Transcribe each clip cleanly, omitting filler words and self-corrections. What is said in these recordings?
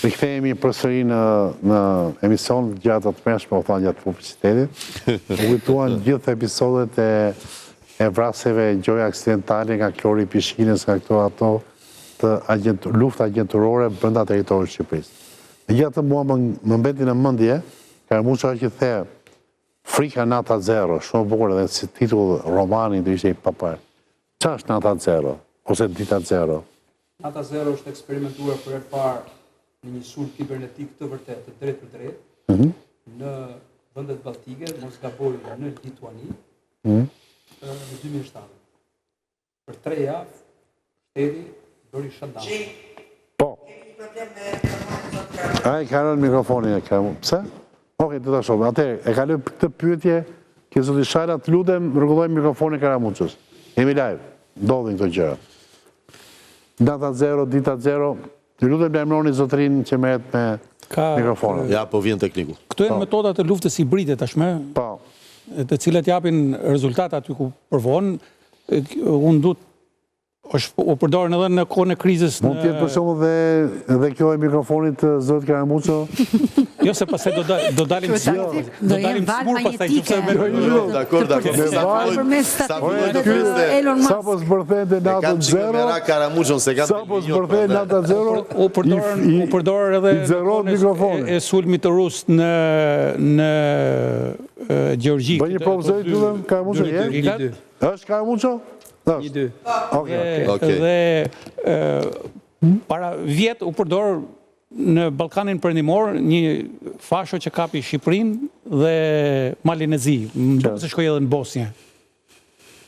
Rikthehemi përsëri në emision gjatë të mërshme, o thanë gjatë publicitetit. U kujtuan gjithë episodet e vrasjeve gjoja aksidentale nga klori i pishkinës, nga këto ato të luftë agjenturore brenda territorit të Shqipërisë. Dhe gjatë mua më mbeti në mendje, Karamuça që the Frika Nata Zero, shumë bukur edhe si titull romani do ishte i papar. Çfarë është Nata Zero ose Dita Zero? Nata Zero është eksperimentuar për herë parë në një sulm kibernetik të vërtetë, të drejtë për drejtë, në vendet baltike, mos gaboj në Lituani, në 2007. Për 3 javë, shteti bëri shutdown. Po. Ai ka rënë mikrofonin e ka. Pse? Okej, do ta shoh. Atëherë, e kaloj këtë pyetje, që zoti Shala, të lutem, rregulloj mikrofonin e Karamuçës. Jemi live. Ndodhin këto gjëra. Data zero, dita zero. Të lutem lajmëroni zotrin që merret me mikrofonin. Ja, po vjen tekniku. Këto janë metodat e luftës hibride tashmë, Po. të cilat japin rezultate aty ku përvohen. Unë du u përdorën edhe në kohën e krizës. Mund të jetë për shembull dhe kjo e mikrofonit të zotit Karamuço? Jo, se pastaj do dalim smur pastaj. Dakor. Sa po zbërthente Nata Zero? Karamuçon se ka. Sa po zbërthente Nata Zero? U përdor edhe e sulmit të rus në Gjeorgji. Bëj një provozoj lutem Karamuço je? Është Karamuço? Një. Okej. Dhe para vjet u përdor në Ballkanin Perëndimor një fasho që kapi Shqipërinë dhe Malinezi, se shkoi edhe në Bosnjë.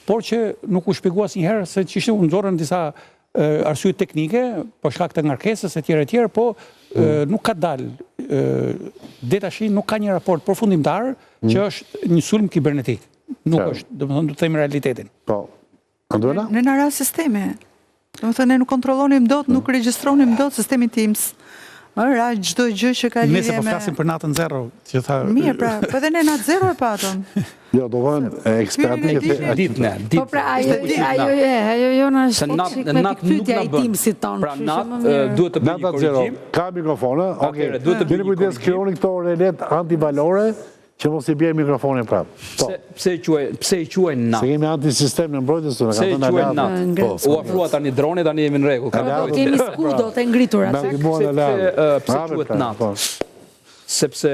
Por që nuk u shpjegua asnjëherë se ç'ishte u nxorën disa arsye teknike, për shkak të ngarkesës etj, po nuk ka dalë. Deri tash nuk ka një raport përfundimtar që është një sulm kibernetik. Nuk është, domethënë do të them realitetin. Po. Anduela? Në në rast sistemi. Domethënë ne nuk kontrollonim dot, nuk regjistronim dot sistemin Teams. Ra çdo gjë që ka lidhje me. Nëse po flasim për natën zero, që tha. Mirë, pra, po edhe ne natë zero e patëm. Jo, do vënë ekspertike ditë. Po pra ajo jona është natë nuk na bën. Pra natë duhet të bëjë një korrigjim. Ka mikrofone, okej. Duhet të bëjë kujdes krijoni këto relet antivalore. Që mos i bje mikrofonin prapë. Pse i quajnë natë? Se kemi antisistem në mbrojtjes tonë. Pse i quajnë natë? U afrua tani droni, tani jemi në rregull. Kemi skudo të ngritura. Pse quhet natë? Sepse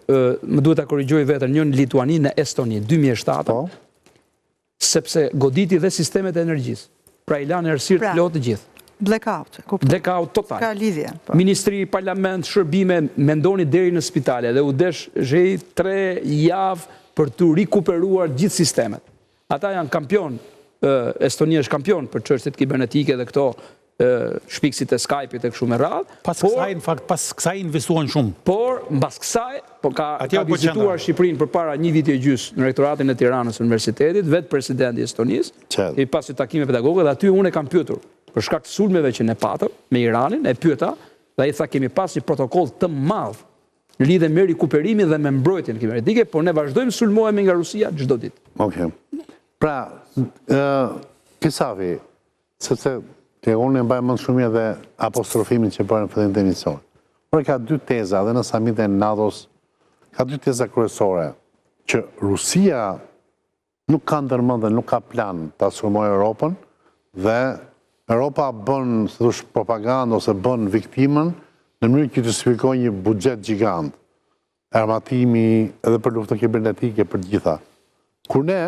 më duhet ta korrigjoj veten, një në Lituani, në Estoni 2007. Sepse goditi dhe sistemet e energjisë. Pra i lanë errësirë të plotë të gjithë. Blackout. Blackout total. Ka lidhje. Ministri, parlament, shërbime, mendoni deri në spitale dhe u desh zhej 3 javë për të rikuperuar gjithë sistemet. Ata janë kampion, Estonia është kampion për çështjet kibernetike dhe këto shpikësit e Skype-it e kështu me radhë. Pas kësaj investuan shumë. Por, mbas kësaj, ka vizituar Shqipërinë përpara 1 vit e gjys në rektoratin e Tiranës Universitetit, vetë presidenti i Estonisë, i pasi takime pedagogë, dhe aty unë e kam pyetur për shkak të sulmeve që ne patëm me Iranin, e pyeta, dhe ai tha kemi pas një protokoll të madh në lidhje me rikuperimin dhe me mbrojtjen kibernetike, por ne vazhdojmë sulmohemi nga Rusia çdo ditë. Okej. Pra, Kisavi, sepse unë e mbaj mend shumë edhe apostrofimin që bërë në fillim të emisionit. Por ka 2 teza dhe në samitin e NATO-s, ka 2 teza kryesore që Rusia nuk ka ndërmend dhe nuk ka plan ta sulmojë Europën dhe Europa bën, se thosh, propagandë ose bën viktimën në mënyrë që të justifikojë një buxhet gjigant, armatimi edhe për luftën kibernetike për të gjitha. Kur ne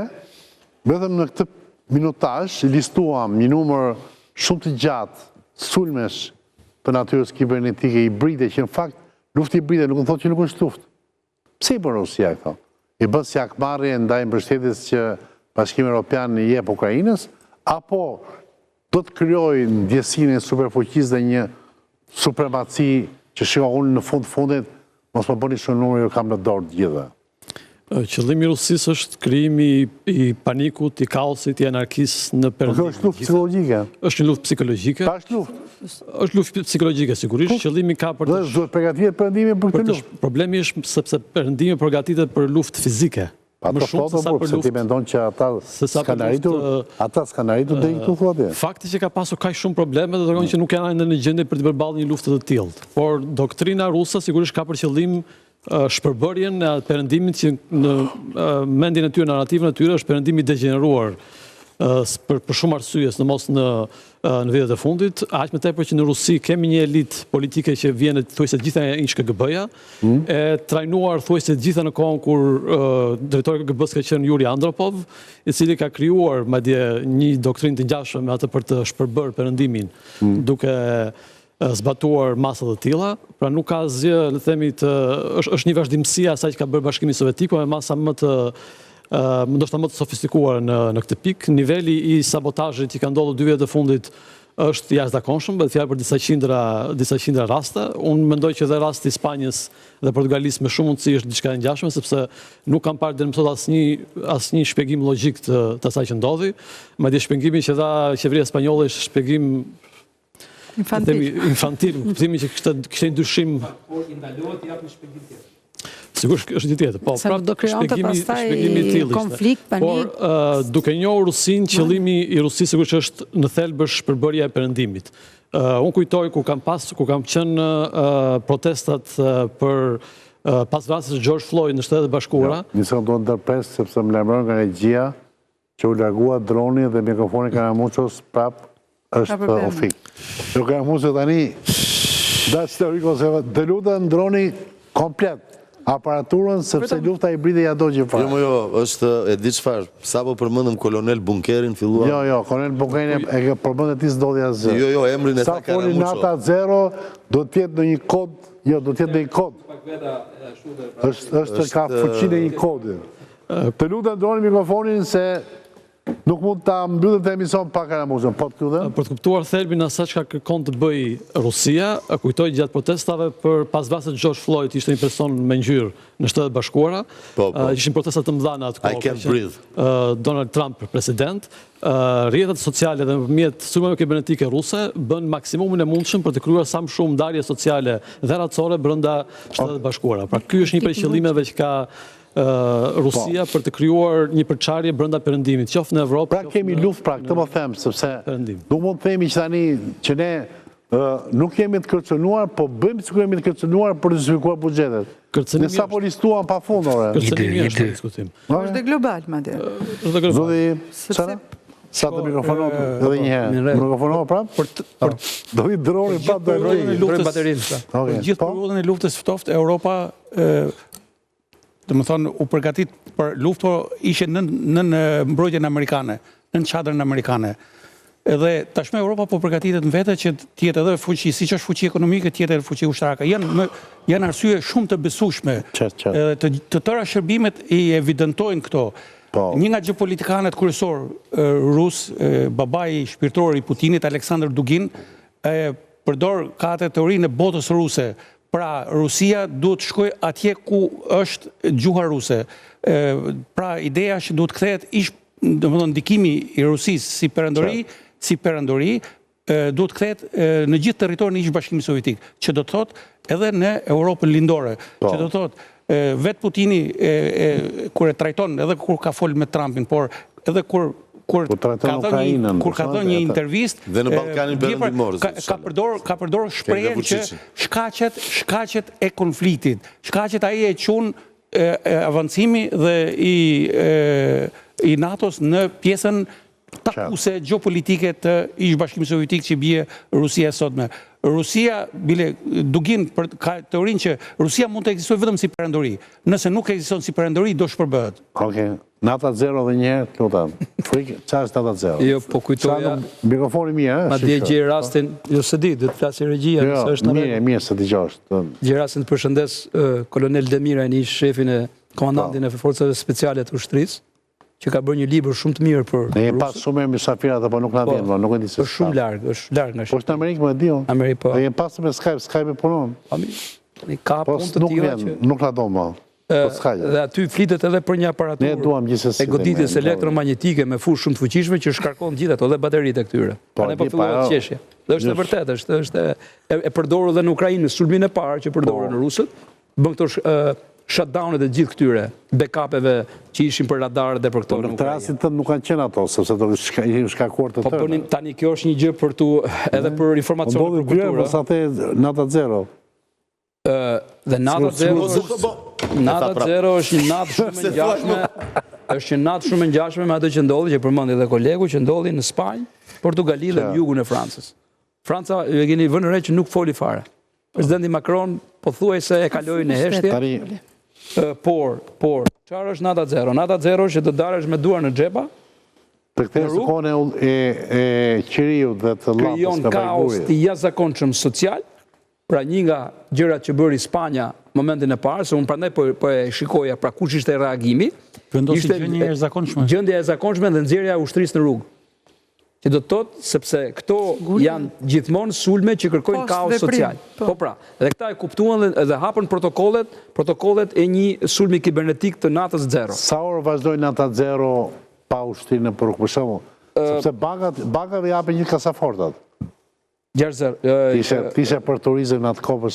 vetëm në këtë minutazh listuam një numër shumë të gjatë sulmesh të natyrës kibernetike hibride, që në fakt luftë hibride nuk thotë që nuk është luftë. Pse i bën Rusia këto? I bën si akmarrje ndaj mbështetjes që Bashkimi Evropian i jep Ukrainës, apo do të krijojë ndjesinë e superfuqisë dhe një supremaci që shikoj unë në fundit mos më bëni shumë numër, ju kam në dorë të gjitha. Qëllimi i Rusisë është krijimi i panikut, i kaosit, i anarkisë në perëndim. Kjo është luftë psikologjike. Është një luftë psikologjike. Është luftë. Është luftë psikologjike sigurisht, qëllimi ka për të duhet përgatitet perëndimi për këtë luftë. Problemi është sepse perëndimi përgatitet për luftë fizike. më shumë se sa për Se ti luftë. mendon që ata s'kan arritur deri këtu thua ti. Fakti që ka pasur kaq shumë probleme do tregon që nuk janë në gjendje për të përballë një lufte të tillë. Por doktrina ruse sigurisht ka për qëllim shpërbërjen e perëndimit që në mendjen e tyre, narrativën e tyre është perëndimi i degeneruar për shumë arsye, sidomos në vitet e fundit, aq më tepër që në Rusi kemi një elitë politike që vjen thuajse gjitha nga ish KGB-ja, e trajnuar thuajse gjitha në kohën kur drejtori i KGB-s ka qenë Yuri Andropov, i cili ka krijuar madje një doktrinë të ngjashme me atë për të shpërbërë perëndimin, duke zbatuar masa të tilla, pra nuk ka asgjë, le të themi, është një vazhdimësi e asaj që ka bërë Bashkimi Sovjetik, por me masa ndoshta më të sofistikuar në këtë pikë. Niveli i sabotazhit që ka ndodhur 2 vjet e fundit është jashtëzakonshëm, bëhet fjalë për disa qindra raste. Unë mendoj që edhe rasti i Spanjës dhe Portugalisë me shumë mundësi është diçka e ngjashme, sepse nuk kam parë deri më sot asnjë shpjegim logjik të asaj që ndodhi. Madje shpjegimi që dha qeveria spanjolle është shpjegim infantil, kuptimi që kishte dyshim. Por i ndalohet jap një shpjegim tjetër. Sigurisht është një tjetër, po, do krijonte pastaj konflikt, panik. Por duke njohur Rusinë, qëllimi i Rusisë sigurisht është në thelb është shpërbërja e perëndimit. Unë kujtoj kur kam qenë protestat për pas vrasjes së George Floyd në Shtetet e Bashkuara. Një sekondë do të ndërpres sepse më lajmëron nga regjia që u largua droni dhe mikrofoni Karamuços prap është ofik. Jo Karamuço tani dash teoriko të lutem droni komplet. Aparaturën, sepse lufta hibride ja do që farë. Jo, është, e di çfarë, sapo përmendëm kolonel Bunkerin, fillua... Jo, kolonel Bunkerin e përmëndet ti s'dodhja zë. Jo, emrin e ta Karamuço. Sa foli nata 0, do t'jetë në një kod, do t'jetë në një kod. është ka fuqinë e një kodi. Të lutem droni mikrofonin se nuk mund ta mbyllet të emision pa Karamuçon, po të lutem. Për të kuptuar thelbin asaj çka kërkon të bëj Rusia, kujtoj gjatë protestave për pas vrasjes së George Floyd, ishte një person me ngjyrë në Shtetet e Bashkuara. Ishin protesta të mëdha në atë kohë. I can't breathe. Donald Trump president. Rrjetet sociale dhe nëpërmjet sulmeve kibernetike ruse bën maksimumin e mundshëm për të krijuar sa më shumë ndarje sociale dhe racore brenda Shtetet e Bashkuara. Pra ky është një prej qëllimeve që ka Rusia për të krijuar një përçarje brenda perëndimit, qoftë në Evropë. Pra kemi luftë, pra këtë po them, sepse nuk mund të themi që tani që ne nuk jemi të kërcënuar, po bëjmë sikur jemi të kërcënuar për të justifikuar buxhetet. Ne sapo listuam pafund, ore. Kërcënimi është diskutim. Është dhe global, madje. Zoti, çfarë? Sa të mikrofonot edhe një herë. Mikrofonot prapë? Do vi droni prapë do luftës baterinë. Gjithë periudhën e luftës ftoft Europa do më thonë, u përgatit për luftë, por ishe nën mbrojtjen amerikane, nën çadrën amerikane. Edhe tashmë Europa po përgatitet në vete që tjetë edhe fuqi, siç është fuqi ekonomike, tjetë edhe fuqi ushtarake. Janë arsye shumë të besueshme. Të tëra shërbimet i evidentojnë këto. Një nga gjeopolitikanet kryesor rus, babai shpirtëror i Putinit, Aleksandr Dugin, përdor ka atë teorinë e botës ruse. Pra, Rusia duhet shkoj atje ku është gjuha ruse. Pra, ideja është duhet kthehet ndikimi i Rusisë si perëndori, duhet kthehet në gjithë territorin e ish Bashkimit Sovjetik, që do të thotë edhe në Europën lindore, që do të thotë vetë Putini kur e trajton, edhe kur ka folë me Trumpin, por edhe kur ka dhënë një intervistë dhe në Ballkanin Perëndimor ka përdor shprehjen që shkaqet e konfliktit, shkaqet ai e qunë avancimi dhe i NATO-s në pjesën takuese gjeopolitike të ish Bashkimit Sovjetik që bie Rusia sotme. Rusia, bile Dugin ka teorinë që Rusia mund të ekzistojë vetëm si perëndori. Nëse nuk ekziston si perëndori, do shpërbëhet. Okej. Nata 0 dhe një herë, lutem. Frikë, çfarë është nata 0? Jo, po kujtoja. Mikrofoni mirë, Ma dje gjej rastin, jo se di, do të flasë regjia, nëse është në mirë se dëgjosh. Gjej rastin të përshëndes kolonel Demira, një shefin e komandantin e forcave speciale të ushtrisë, që ka bërë një libër shumë të mirë për... Ne jem pas shumë e misafirat, apo nuk na vjen, nuk e di se... është shumë largë, është largë nga Po është në Amerikë, më e di, Amerikë, po. Dhe jem pas me Skype e punon. Ka punë të tilla që... Nuk na do, ma. Dhe aty flitet edhe për një aparaturë e goditjes elektromagnetike me fushë shumë të fuqishme që shkarkon gjithë ato dhe bateritë e këtyre. Ne po fillojmë të qeshje. Dhe është e vërtetë, është e përdorur edhe në Ukrainë, në sulmin e parë që përdorën rusët, bën këto shutdownit e gjithë këtyre backupeve që ishin për radarët dhe për këto. Në këtë rastin tënd nuk kanë qenë ato, sepse do ishin shkakuar të tërë. Po tani kjo është një gjë për tu edhe për informacion për kulturë. Mos atë nata 0. Dhe nata 0 është një natë shumë e ngjashme. Është një natë shumë e ngjashme me atë që ndodhi, që përmendi edhe kolegu, që ndodhi në Spanjë, Portugali dhe në jugun e Francës. Franca, e keni vënë re që nuk foli fare. Presidenti Macron pothuajse e kaloi në heshtje. Por, çfarë është nata 0? Nata 0 është që të dalësh me duar në xhepa. Për këtë sekone e qiriu dhe të llapës krijon kaos të jashtëzakonshëm social. Pra një nga gjërat që bëri Spanja momentin e parë, se unë prandaj po e shikoja pra kush ishte reagimi. Vendosi gjendje e jashtëzakonshme. Gjendja e jashtëzakonshme dhe nxjerrja e ushtrisë në rrugë. Që do të thotë sepse këto janë gjithmonë sulme që kërkojnë kaos social. Po pra, dhe këta e kuptuan dhe hapën protokollet e një sulmi kibernetik të natës 0. Sa orë vazhdoi nata 0 pa ushtrinë në rrugë, për shembull? Sepse bankave japin një kasafortat. 6-0. Tishe për turizëm në atë kohë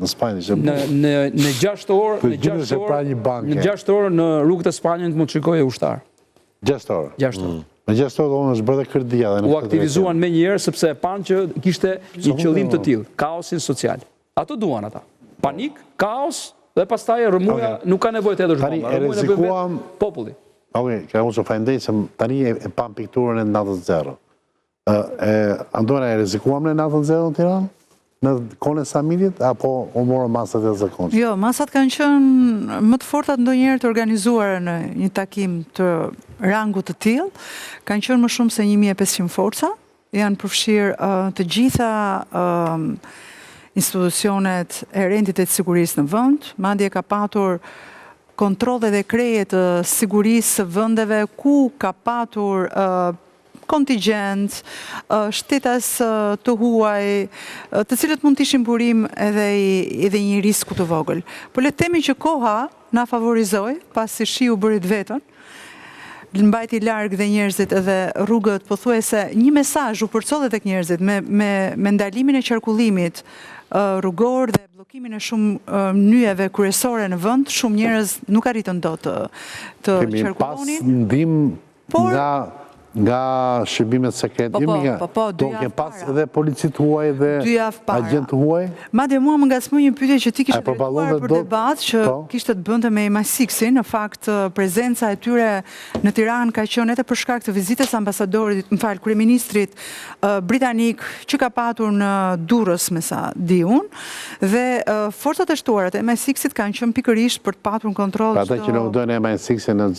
në Spanjë. Në 6 orë në 6 orë në rrugët e Spanjës mund të shikoje ushtar. 6 orë? 6 orë. Në 6 orë është bërë dhe kërdia. U aktivizuan me njerë sepse e panë që kishte një qëllim të tillë, kaosin social. Ato duan ata. Panik, kaos dhe pastaj rëmuja nuk ka nevojë të hedhësh bomba. Tani e rrezikuam populli. Okej, ka unë faleminderit se tani e pam pikturën e natës 0. Andona, e rrezikuam në natën 0 në Tiranë? Në kohën e Samilit, apo u morën masat e zakonshme? Jo, masat kanë qenë më të fortat ndonjëherë të organizuara në një takim të rangut të tillë. Kanë qenë më shumë se 1500 forca. Janë përfshirë të gjitha institucionet e rendit të sigurisë në vend. Madje ka patur kontrolle dhe kreje të sigurisë së vendeve ku ka patur kontingent, shtetas të huaj, të cilët mund të ishin burim edhe një risku të vogël. Po le të themi që koha na favorizoi, pasi shiu bëri vetën, mbajti larg dhe njerëzit edhe rrugët, pothuajse një mesazh u përcolli tek njerëzit me ndalimin e qarkullimit rrugor dhe bllokimin e shumë mënyjeve kryesore në vend, shumë njerëz nuk arritën dot të qarkullonin. Kemi pas ndim nga shërbimet sekrete, do ke pas edhe policit huaj dhe agent huaj? Madje mua më ngacmoi një pyetje që ti kishe treguar për debat që kishte të bënte me MI6. Në fakt, prezenca e tyre në Tiranë ka qenë edhe për shkak të vizitës ambasadorit, kryeministrit britanik që ka patur në Durrës, me sa di unë, dhe forcat e shtuara të MI6-it kanë qenë pikërisht për të patur kontroll. Ata që nuk dojnë MI6 në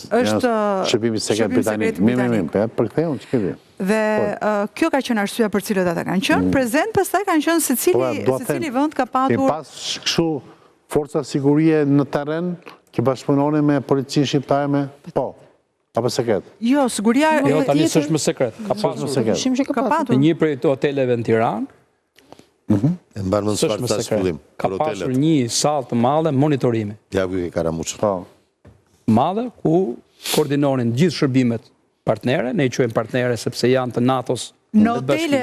shërbimi sekret britanik. Dhe kjo ka qenë arsyeja për cilët ata kanë qenë prezent, pastaj kanë qenë secili vend ka patur. Pas kështu forca sigurie në terren që bashkëpunonin me policinë shqiptare apo sekret? Jo, siguria tani s'është më sekret. Ka patur një prej të hoteleve në Tiranë. E mban mend çfarë thash fillim. Ka pasur një sallë të madhe monitorimi. Ja ku e Karamuç. Madhe ku koordinonin gjithë shërbimet partnere, ne i quajmë partnere sepse janë të NATO-s. Në hotele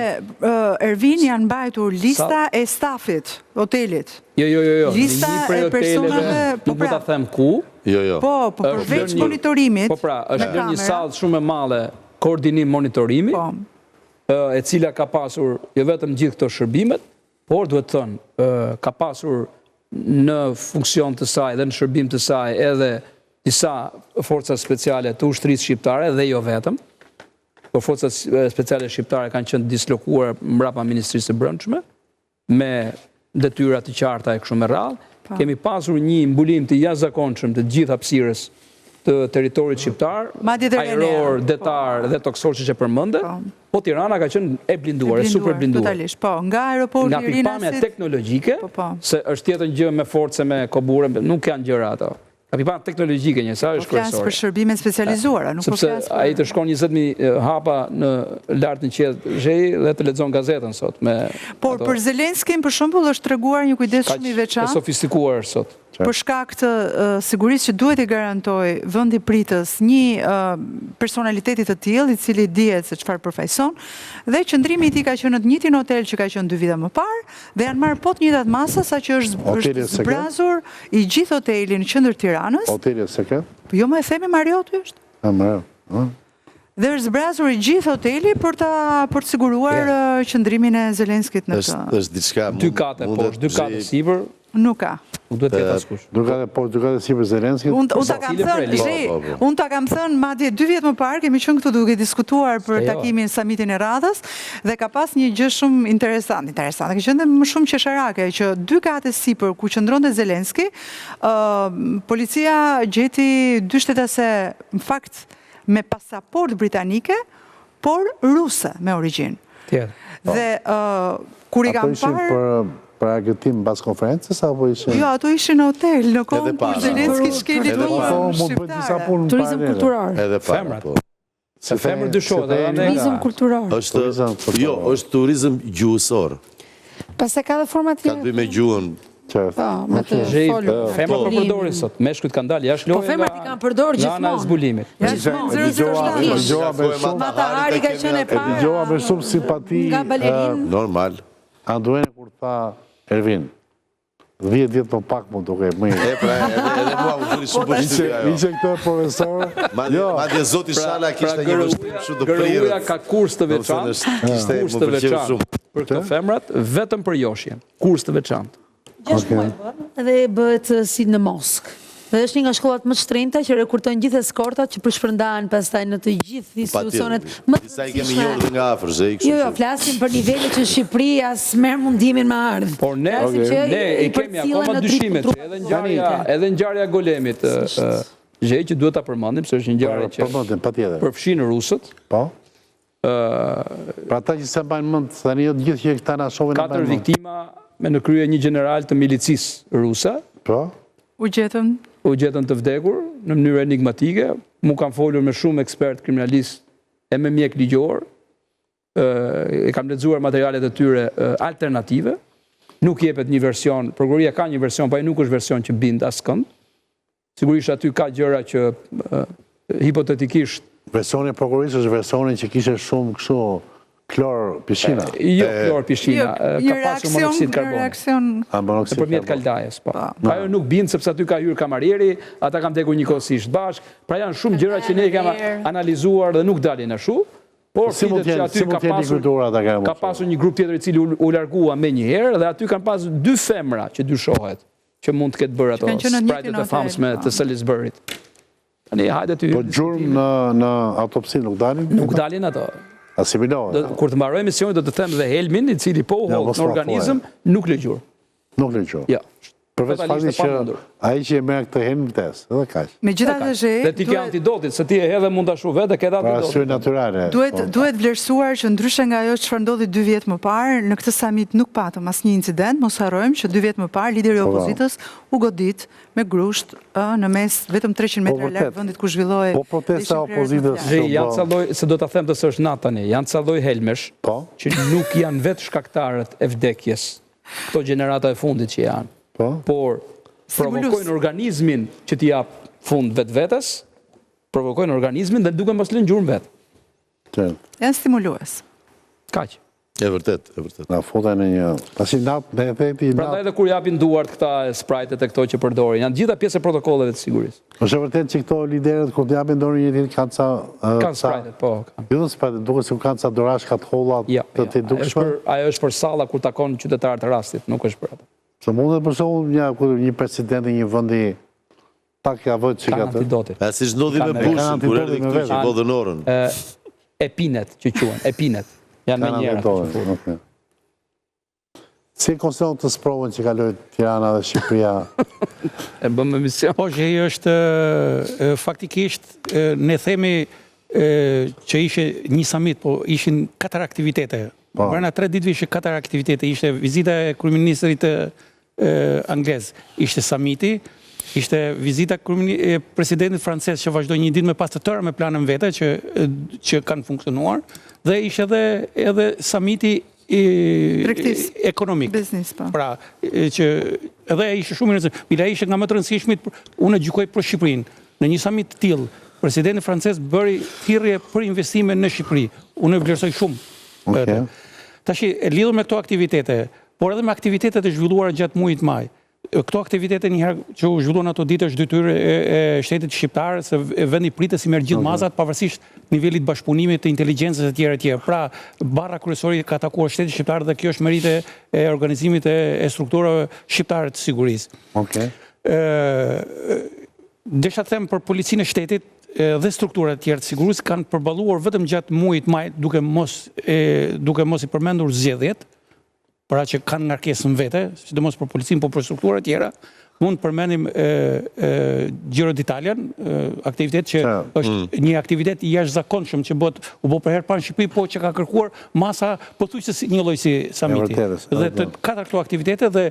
Ervin janë mbajtur lista e stafit hotelit. Jo. Lista e personave, nuk mund ta them ku. Jo. Po, përveç monitorimit. Po pra, është një sallë shumë e madhe koordinim monitorimi, e cila ka pasur jo vetëm gjithë këto shërbimet, por duhet të thënë, ka pasur në funksion të saj dhe në shërbim të saj edhe disa forca speciale të ushtrisë shqiptare dhe jo vetëm, por forcat speciale shqiptare kanë qenë dislokuar mbrapa Ministrisë së Brendshme me detyra të qarta e kështu me radhë. Kemi pasur një mbulim të jashtëzakonshëm të gjithë hapësirës të territorit shqiptar, ajror, detar dhe toksor që përmende, po Tirana ka qenë e blinduar, e super blinduar. Totalisht, po, nga aeroporti nga pikpamja teknologjike, se është tjetër gjë me force me kobure, nuk janë gjëra ato. Kapitan teknologjike njësa është kërësore. Po flasë për shërbime specializuara, nuk po flasë për... Sepse a i të shkon 20.000 hapa në lartë në qetë zhej dhe të lexon gazetën sot. Por për Zelenskin për shembull është treguar një kujdes shumë i veçantë. Ka sofistikuar sot. për shkak të sigurisë që duhet I garantoj vendi pritës një personaliteti të tillë I cili dihet se çfarë përfaqëson dhe qëndrimi I tij ka qenë në të njëjtin hotel që ka qenë 2 vite më parë dhe janë marrë po të njëjtat masa saqë është zbrazur I gjithë hoteli në qendër Tiranës. Hoteli sekret? Jo më e themi Marriott është. Dhe është zbrazur I gjithë hoteli për të siguruar qëndrimin e Zelenskit në këtë. Është diçka 2 kate poshtë, 2 kate sipër. Nuk ka. Nuk duhet të jetë askush. 2 kate poshtë, 2 kate sipër Zelenskit. Unë ta kam thënë madje 2 vjet më parë kemi qenë këtu duke diskutuar për takimin samitin e radhës dhe ka pas një gjë shumë interesante, ka qenë më shumë qesharake që 2 kate sipër ku qëndronte Zelenski, policia gjeti 2 shtetase në fakt me pasaport britanike, por ruse me origjinë. Dhe kur I kam parë... Për argëtim bas konferencës, apo ishin... Jo, ato ishin në hotel, në kohën kur Zelenski shkeli turizëm kulturar. Edhe para. Se femër dyshohet. Turizëm kulturar. Jo, është turizëm gjuhësor. Pastaj ka dhe forma tjera. Ka të bëjë me gjuhën. Femër po përdorin sot, meshkujt kanë dalë jashtë lojë. Po femrat I kanë përdorur gjithmonë. Nga ana e zbulimit. Matahari ka qenë e parë. Dëgjova me shumë simpati. Normal. Anduene kur tha Ervin, 10 vjet më pak më duke më. Edhe mua më bëri shumë pozitiv ajo. Ishte këtë profesor. Madje zoti Shala kishte një vështrim shumë të prirë. Gëruja ka kurs të veçantë. Për këto femrat vetëm për joshjen. Kurs të veçantë. 6 muaj edhe bëhet si në Moskë. Dhe është një nga shkollat më të shtrenjta që rekurtojnë gjithë eskortat që përshpërndahen pastaj në të gjithë institucionet më të disa I kemi njohur dhe nga afër, se I kështu. Jo, flasim për nivele që Shqipëria as merr mundimin me ardh. Por ne I kemi akoma dyshimet, edhe ngjarja Golemit, gjë që duhet ta përmendim se është një ngjarje që përfshin rusët. Po. Pra ata që se mbajnë mend tani jo të gjithë që këta na shohin. 4 viktima me në krye një general të milicisë ruse. Po. U gjetën të vdekur në mënyrë enigmatike, mu kam folur me shumë ekspert kriminalist e me mjek ligjor, e kam lexuar materialet e tyre alternative, nuk jepet një version, prokuroria ka një version, pa nuk është version që bind askënd, sigurisht aty ka gjëra që hipotetikisht... Versioni e prokurorisë është versioni që kishe shumë kështu klor pishina. Jo klor pishina, ka pasur monoksid karbon. Reakcion nëpërmjet kaldajes, po. Ajo nuk bind sepse aty ka hyrë kamarieri, ata kam tekur njëkohësisht bashk, pra janë shumë gjëra që ne I kam analizuar dhe nuk dalin ashtu, por fitet që aty ka pasur një grup tjetër I cili u largua me njëherë dhe aty kanë pasur 2 femra që dyshohet që mund të ketë bërë ato sprajtet e famshme të Salisburyt. Tani hajde ty. Po gjurmë në autopsi nuk dalin? Nuk dalin ato. Asimilohet. Kur të mbaroj emisionin do të them dhe helmin, I cili po hodh në organizëm, nuk lëgjur. Nuk lëgjur. Ja. Përveç faktit që ai që e merr këtë helm test, edhe kaq. Megjithatë dhe ti ke antidotit, se ti e hedhe mund ta shu vetë, ke antidot. Arsye natyrale. Duhet vlerësuar që ndryshe nga ajo çfarë ndodhi 2 vjet më parë, në këtë samit nuk patëm asnjë incident, mos harrojmë që 2 vjet më parë lideri I opozitës u godit me grusht në mes vetëm 300 metra larg vendit ku zhvillohej. Po protesta opozitës. Janë ca lloj, se do ta them të së është natë tani, janë ca lloj helmesh, që nuk janë vetë shkaktarët e vdekjes. Këto gjenerata e fundit që janë. Por provokojnë organizmin që t'i jap fund vetvetes, provokojnë organizmin dhe duke mos lënë gjurmë vetë. Janë stimulues. Kaq. E vërtet, e vërtet. Na futa në një... Pasi natë, me efekti natë... Prandaj edhe kur japin duart këta sprajtet e këto që përdorin, janë gjitha pjesë e protokolleve të sigurisë. Është e vërtet që këto liderët kur japin dorë një ditë kanë ca... Kanë sprajtet, po. Jo të sprajtet, duke si kanë ca dorashka të hollat të të dukshme. Ajo është për salla kur takon qytetarët të rastit, nuk është për atë. Se mundet për shembull një president I një vendi pak ja vë çka atë. A si ndodhi me Bushin kur erdhi këtu që bodhën orën. Epinet që quhen, epinet. Janë me njëra. Si konsideron të sprovën që kaloi Tirana dhe Shqipëria? E bëm emision. Po që është faktikisht ne themi që ishte një summit, po ishin 4 aktivitete. Brenda 3 ditëve ishte 4 aktivitete. Ishte vizita e kryeministrit anglez, ishte summiti, ishte vizita e presidentit francez që vazhdoi një ditë më pas të tërë me planën vete që kanë funksionuar, dhe ishte edhe summiti ekonomik. Biznes, po. Pra, që edhe ishte shumë i rëndësishëm. Mila ishte nga më të rëndësishmit, unë gjykoj për Shqipërinë. Në një samit të tillë, presidenti francez bëri thirrje për investime në Shqipëri. Unë e vlerësoj shumë. Tash e lidhur me këto aktivitete, por edhe me aktivitetet e zhvilluara gjatë muajit maj. Këto aktivitete njëherë që u zhvilluan ato ditë është detyrë e shtetit shqiptar, se vendi pritet si merr gjithë mazat pavarësisht nivelit bashkëpunimit të inteligjencës e tjera. Pra, barra kryesore ka atakuar shtetin shqiptar dhe kjo është merite e organizimit e strukturave shqiptare të sigurisë. Desha të them për policinë e shtetit dhe strukturat e tjera të sigurisë kanë përballuar vetëm gjatë muajit maj duke mos i përmendur zgjedhjet, pra që kanë ngarkesën vete, sidomos për policinë, po për strukturat tjera, mund të përmendim Giro d'Italian, aktivitet që është një aktivitet i jashtëzakonshëm që u bë për herë parë në Shqipëri, po që ka kërkuar masa pothuajse një lloj si samiti. Dhe të katër këto aktivitete dhe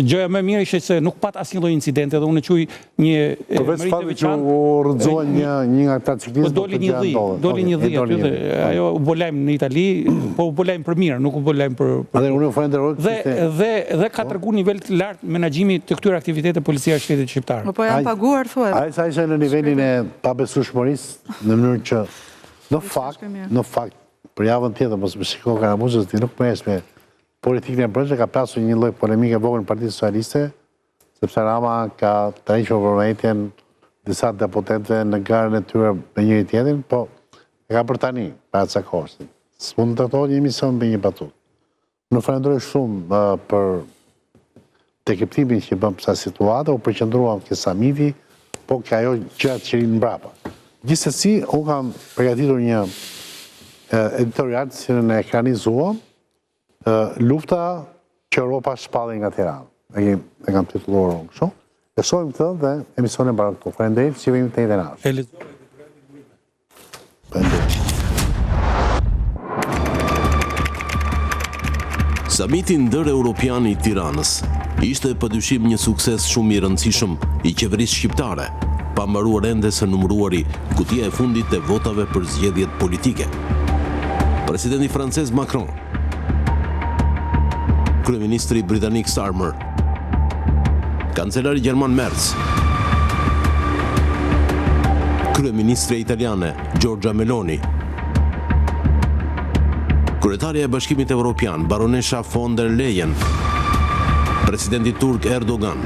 gjëja më mirë ishte se nuk pat asnjë lloj incidente dhe unë quaj një meritë veçantë. U rrëzohen një nga ata ciklistët doli një dhi aty dhe ajo u bë lajm në Itali, po u bë lajm për mirë, nuk u bë lajm për. Dhe unë falenderoj. Dhe ka treguar nivel të lartë menaxhimi të këtyre aktivitete policia e shtetit shqiptar. Po janë paguar, thuhet. Ai sa ishte në nivelin e pabesueshmërisë, në mënyrë që në fakt për javën tjetër mos më shiko Karamuzës ti nuk mëes me politikën e brendshme, ka pasur një lloj polemike vogël në Partinë Socialiste, sepse Rama ka tërhequr vërtetën disa deputetëve në garën e tyre me njëri tjetrin, po e ka për tani, para ca kohë. S'mund të thotë një emision me një batutë. Unë falenderoj shumë për dekryptimin që bëm sa situatë, u përqendruam ke samiti, po ke ajo gjërat që rinë mbrapa. Gjithsesi, unë kam përgatitur një editorial që ne ekranizuam, lufta që Europa shpalli nga Tirana. E kam titulluar unë kështu. E shohim këtë dhe emisionin mbaron këtu. Faleminderit që vini te Itenash. Samiti ndër-europian i Tiranës ishte padyshim një sukses shumë i rëndësishëm i qeverisë shqiptare, pa mbaruar ende së numëruari kutia e fundit e votave për zgjedhjet politike. Presidenti francez Macron, kryeministri britanik Starmer, kancelari gjerman Merz, kryeministre italiane Giorgia Meloni, kryetarja e Bashkimit Evropian baronesha von der Leyen, presidenti turk Erdogan,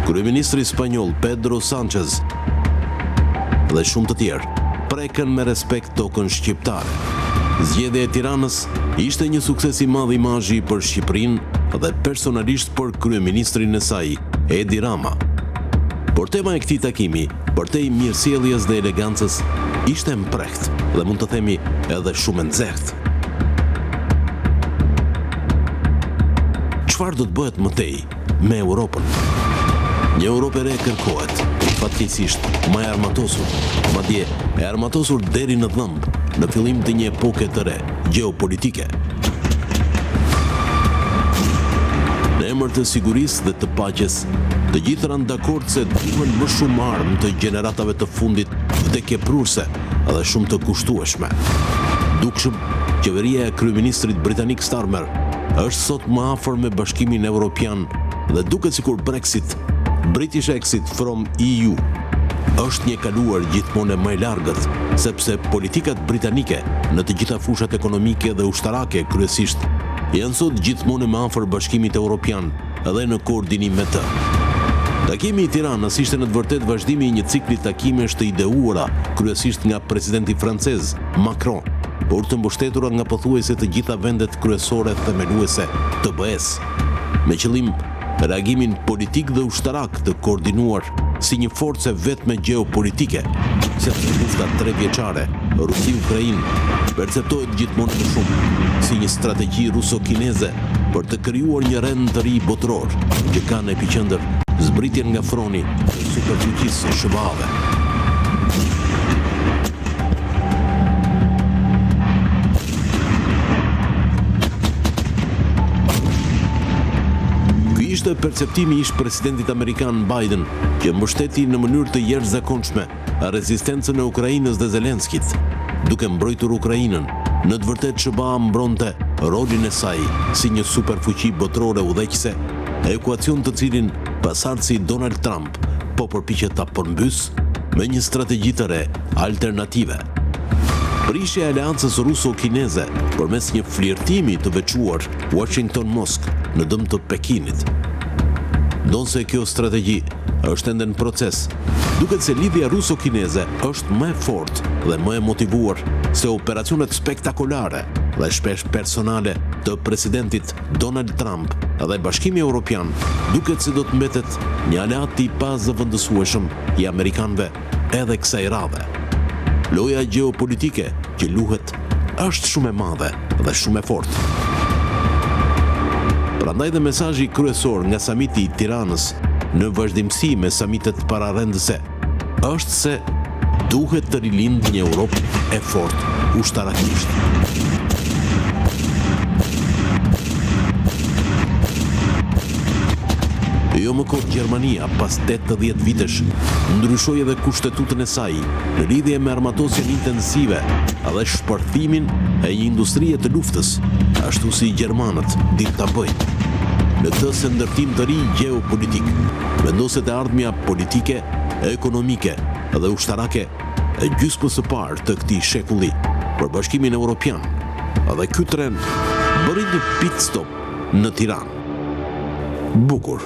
kryeministri spanjoll Pedro Sanchez dhe shumë të tjerë preken me respekt tokën shqiptare. Zgjedhja e Tiranës ishte një sukses i madh imazhi për Shqipërinë dhe personalisht për kryeministrin e saj, Edi Rama. Por tema e këtij takimi, përtej mirësjelljes dhe elegancës, ishte mprehtë dhe mund të themi edhe shumë e nxehtë. Çfarë do të bëhet mëtej me Europën? Një Europë e re kërkohet, fatkeqësisht më e armatosur, madje e armatosur deri në dhëmb, në fillim të një epoke të re, gjeopolitike. Në emër të sigurisë dhe të paqes, të gjithë rënë dakord se duhen më shumë armë të gjeneratave të fundit vdekjeprurse dhe shumë të kushtueshme. Dukshëm, qeveria e kryeministrit britanik Starmer është sot më afër me Bashkimin Evropian dhe duket sikur Brexit, British exit from EU, është një kaluar gjithmonë më e largët, sepse politikat britanike në të gjitha fushat ekonomike dhe ushtarake kryesisht janë sot gjithmonë më afër Bashkimit Evropian dhe në koordinim me të. Takimi i Tiranës ishte në të vërtetë vazhdimi i një cikli takimesh të ideuara, kryesisht nga presidenti francez Macron, por të mbështetura nga pothuajse të gjitha vendet kryesore themeluese të BE-s, me qëllim reagimin politik dhe ushtarak të koordinuar si një forcë vetme gjeopolitike, sepse lufta 3 vjeçare Rusi-Ukrainë perceptohet gjithmonë më shumë si një strategji ruso-kineze për të krijuar një rend të ri botëror që ka në epiqendër zbritjen nga froni të superfuqisë së SBA-ve. Ishte perceptimi ish presidentit Amerikan Biden, që mbështeti në mënyrë të jashtëzakonshme rezistencën e Ukrainës dhe Zelenskit, duke mbrojtur Ukrainën. Në të vërtetë SBA mbronte rolin e saj si një superfuqi botërore udhëheqëse, ekuacion të cilin pasardhësi Donald Trump po përpiqet ta përmbys me një strategji të re alternative. Prishja e aleancës ruso-kineze përmes një flirtimi të veçuar Washington-Mosk në dëm të Pekinit. Ndonse kjo strategji është ende në proces, duket se lidhja ruso-kineze është më e fortë dhe më e motivuar se operacionet spektakolare dhe shpesh personale të presidentit Donald Trump dhe Bashkimi Evropian, duket se do të mbetet një aleat i pazëvendësueshëm i amerikanëve edhe kësaj radhe. Loja gjeopolitike që luhet është shumë e madhe dhe shumë e fortë. Prandaj dhe mesazhi kryesor nga samiti i Tiranës në vazhdimsi me samitet pararendëse është se duhet të rilind një Europë e fortë ushtarakisht. Jo më kot Gjermania pas 80 vitesh ndryshoi edhe kushtetutën e saj në lidhje me armatosjen intensive dhe shpërthimin e një industrie të luftës, ashtu si gjermanët ditë ta bëjnë. Në këtë se ndërtim të ri geopolitik, vendoset e ardhmja politike, ekonomike dhe ushtarake e gjysmës së parë të këtij shekulli për Bashkimin Evropian, dhe ky tren bëri një pit stop në Tiranë. Bukur.